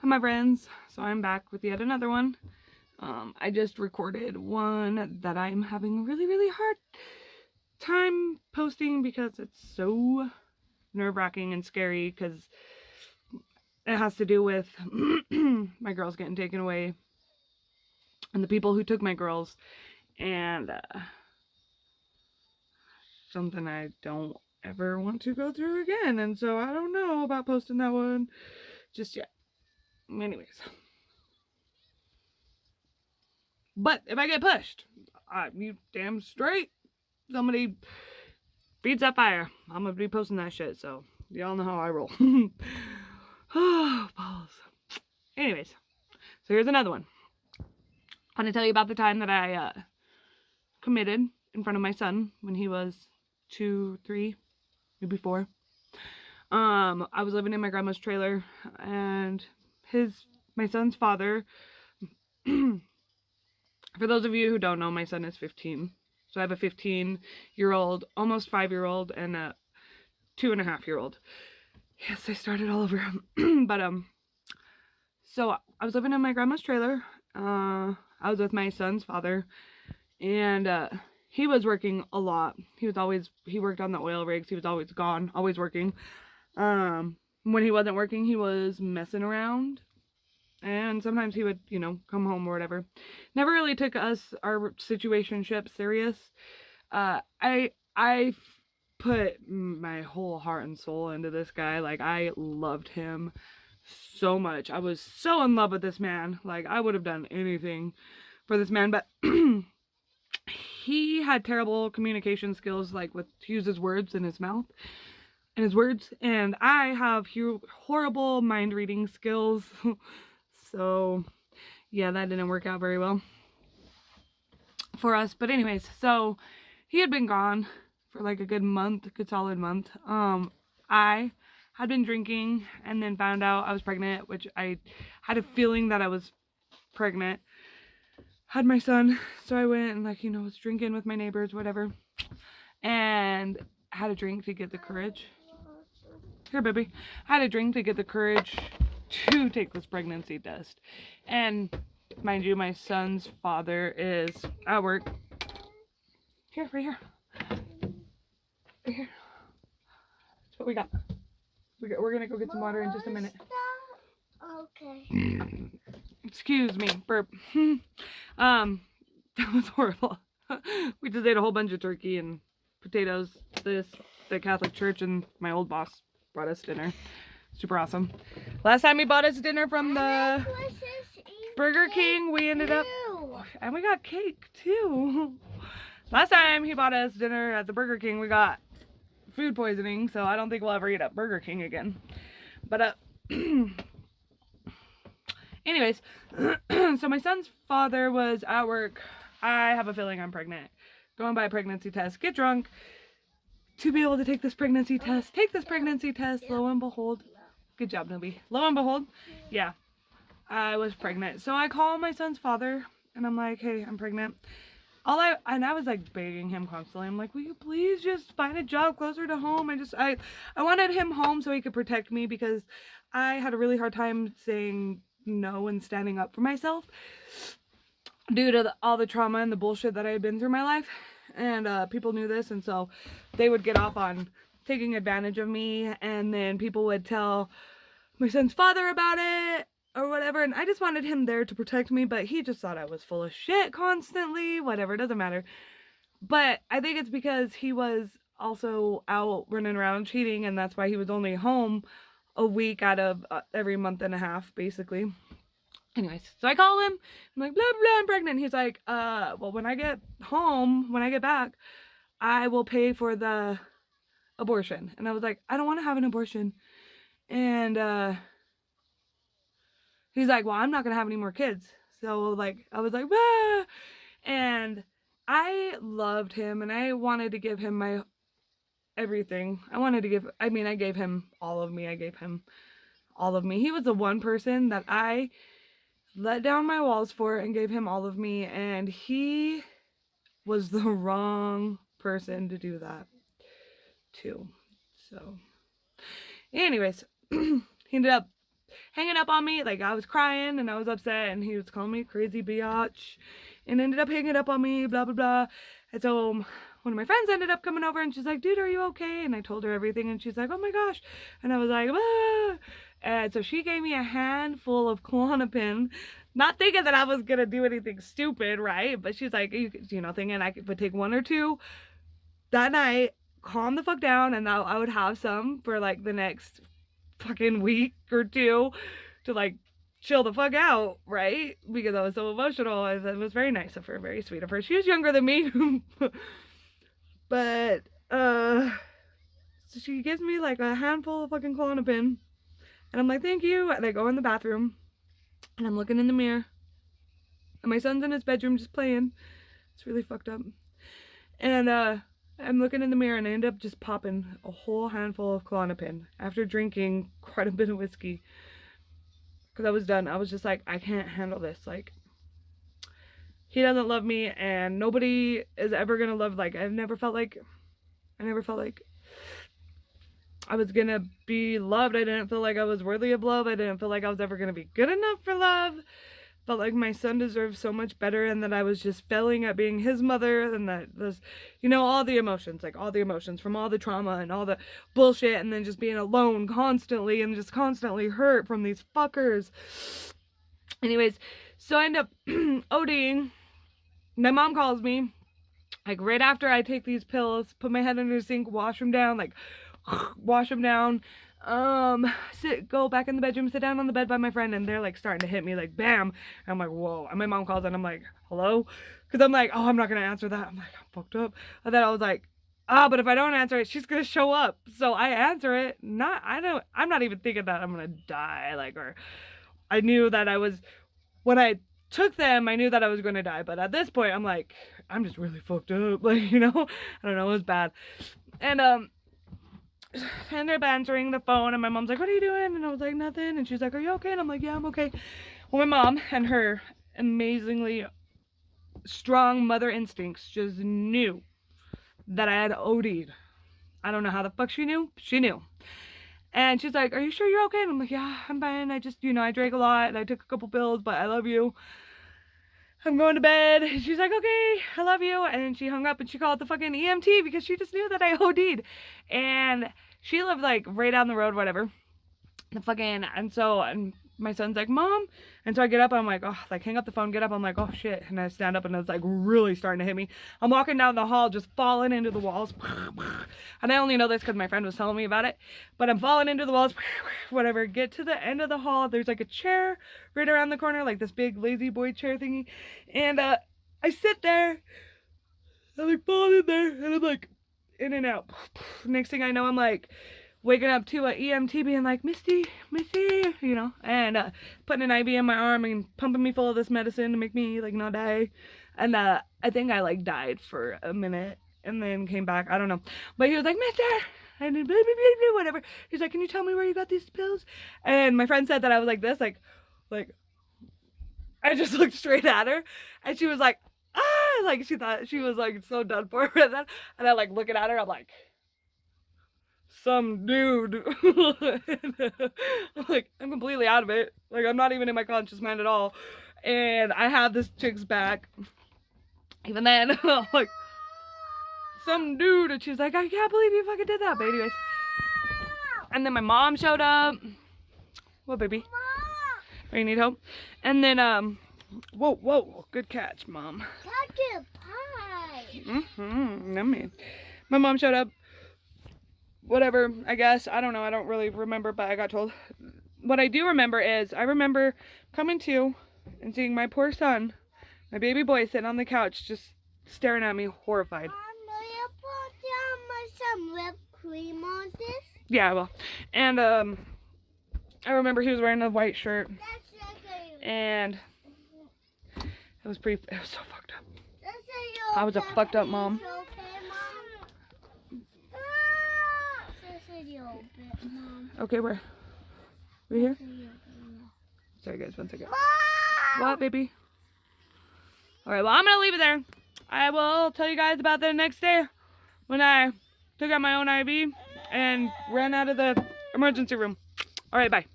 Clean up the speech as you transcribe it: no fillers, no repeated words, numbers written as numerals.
Welcome, my friends. So I'm back with yet another one. I just recorded one that I'm having a really hard time posting because it's so nerve-wracking and scary because it has to do with my girls getting taken away and the people who took my girls, and something I don't ever want to go through again. And so I don't know about posting that one just yet. Anyways. But if I get pushed, you damn straight, somebody feeds that fire. I'm gonna be posting that shit, so y'all know how I roll. Oh, balls. Anyways, so here's another one. I want to tell you about the time that I committed in front of my son when he was 2, 3, maybe 4. I was living in my grandma's trailer, and my son's father. For those of you who don't know, my son is 15. So I have a 15-year-old, almost 5-year-old, and a 2.5-year-old. Yes, I started all over. But so I was living in my grandma's trailer. I was with my son's father, and he was working a lot. He worked on the oil rigs. He was always gone, always working. When he wasn't working, he was messing around. And sometimes he would, come home or whatever. Never really took our situationship serious. I put my whole heart and soul into this guy. Like, I loved him so much. I was so in love with this man. Like, I would have done anything for this man. But he had terrible communication skills, like to use his words in his mouth. And his words. And I have horrible mind reading skills. So, yeah, that didn't work out very well for us. But anyways, so he had been gone for like a good solid month. I had been drinking and then found out I was pregnant, which I had a feeling that I was pregnant. Had my son, so I went and was drinking with my neighbors, whatever, and had a drink to get the courage. Here, baby. I had a drink to get the courage to take this pregnancy test. And mind you, my son's father is at work. Here, right here. Right here. That's what we got. We're gonna go get some water in just a minute. Okay. Excuse me, burp. That was horrible. We just ate a whole bunch of turkey and potatoes. The Catholic Church and my old boss brought us dinner. Super awesome. Last time he bought us dinner from the Burger King, we ended up, and we got cake too. Last time he bought us dinner at the Burger King, we got food poisoning, so I don't think we'll ever eat at Burger King again. But anyways, so my son's father was at work. I have a feeling I'm pregnant. Go and buy a pregnancy test, get drunk to be able to take this pregnancy test. Take this pregnancy test. Lo and behold. Good job, Nobi. Lo and behold, yeah, I was pregnant. So I call my son's father and I'm like, hey, I'm pregnant. I was like begging him constantly. I'm like, will you please just find a job closer to home? I wanted him home so he could protect me because I had a really hard time saying no and standing up for myself due to all the trauma and the bullshit that I had been through my life. And people knew this, and so they would get off on taking advantage of me, and then people would tell my son's father about it or whatever, and I just wanted him there to protect me, but he just thought I was full of shit constantly. Whatever, it doesn't matter. But I think it's because he was also out running around cheating, and that's why he was only home a week out of every month and a half, basically. Anyways, so I call him. I'm like, blah, blah, I'm pregnant. He's like, well, when I get back, I will pay for the abortion. And I was like, I don't want to have an abortion. And he's like, well, I'm not going to have any more kids. So, I was like, ah. And I loved him, and I wanted to give him my everything. I gave him all of me. I gave him all of me. He was the one person that I let down my walls for and gave him all of me, and he was the wrong person to do that to. So anyways, he ended up hanging up on me. Like, I was crying and I was upset, and he was calling me crazy biatch, and ended up hanging up on me, blah, blah, blah. And so one of my friends ended up coming over, and she's like, dude, are you okay? And I told her everything, and she's like, oh my gosh. And I was like, ah. And so she gave me a handful of Klonopin, not thinking that I was gonna do anything stupid, right? But she's like, you know, thinking I would take 1 or 2 that night, calm the fuck down, and I would have some for like the next fucking week or 2 to like chill the fuck out, right? Because I was so emotional. It was very nice of her, very sweet of her. She was younger than me. But so she gives me like a handful of fucking Klonopin, and I'm like, thank you. And I go in the bathroom, and I'm looking in the mirror, and my son's in his bedroom just playing. It's really fucked up. And I'm looking in the mirror, and I end up just popping a whole handful of Klonopin after drinking quite a bit of whiskey, because I was done. I was just like, I can't handle this. Like, he doesn't love me, and nobody is ever gonna love. Like, I never felt like I was gonna be loved. I didn't feel like I was worthy of love. I didn't feel like I was ever gonna be good enough for love. Felt like my son deserved so much better, and that I was just failing at being his mother, and that was, you know, all the emotions, like all the emotions from all the trauma and all the bullshit, and then just being alone constantly and just constantly hurt from these fuckers. Anyways, so I end up ODing. My mom calls me, like right after I take these pills, put my head under the sink, wash them down, like wash them down, go back in the bedroom, sit down on the bed by my friend, and they're like starting to hit me, like bam. And I'm like, whoa. And my mom calls, and I'm like, hello? Because I'm like, oh, I'm not gonna answer that. I'm like, I'm fucked up. And then I was like, but if I don't answer it, she's gonna show up. So I answer it. I'm not even thinking that I'm gonna die, like, or I knew that when I took them, I knew that I was gonna die. But at this point, I'm like, I'm just really fucked up, like, you know? I don't know, it was bad. And ended up answering the phone, and my mom's like, what are you doing? And I was like, nothing. And she's like, are you okay? And I'm like, yeah, I'm okay. Well, my mom and her amazingly strong mother instincts just knew that I had OD'd. I don't know how the fuck she knew. She knew. And she's like, are you sure you're okay? And I'm like, yeah, I'm fine. I just, you know, I drank a lot and I took a couple pills, but I love you. I'm going to bed. And she's like, okay, I love you. And she hung up, and she called the fucking EMT because she just knew that I OD'd. And she lived like right down the road, whatever. And my son's like, mom. And so I get up, and I'm like, oh, like hang up the phone, get up. I'm like, oh shit. And I stand up, and it's like really starting to hit me. I'm walking down the hall, just falling into the walls. And I only know this because my friend was telling me about it. But I'm falling into the walls, whatever. Get to the end of the hall. There's like a chair right around the corner, like this big lazy boy chair thingy. And I sit there. I like fall in there, and I'm like in and out. Next thing I know, I'm like waking up to an EMT being like, Misty, you know, and putting an IV in my arm and pumping me full of this medicine to make me like not die. And I think I like died for a minute and then came back. I don't know. But he was like, Mister, and then blah, blah, blah, blah, whatever. He's like, can you tell me where you got these pills? And my friend said that I was like this, like I just looked straight at her, and she was like, ah, like she thought she was like so done for with that. And I like looking at her, I'm like, some dude. I'm like, I'm completely out of it. Like, I'm not even in my conscious mind at all. And I have this chick's back. Even then, like, some dude. And she's like, I can't believe you fucking did that. But anyways. And then my mom showed up. What, baby? Oh, you need help? And then, whoa. Good catch, Mom. Catch a pie. Yummy. My mom showed up. Whatever, I guess. I don't know. I don't really remember, but I got told. What I do remember is I remember coming to and seeing my poor son, my baby boy, sitting on the couch just staring at me horrified. Mom, do you put some whipped cream on this? Yeah, well. And I remember he was wearing a white shirt. And it was so fucked up. I was a fucked up mom. Okay, where? Right here? Sorry guys, 1 second. What, baby? Alright, well, I'm gonna leave it there. I will tell you guys about the next day when I took out my own IV and ran out of the emergency room. Alright, bye.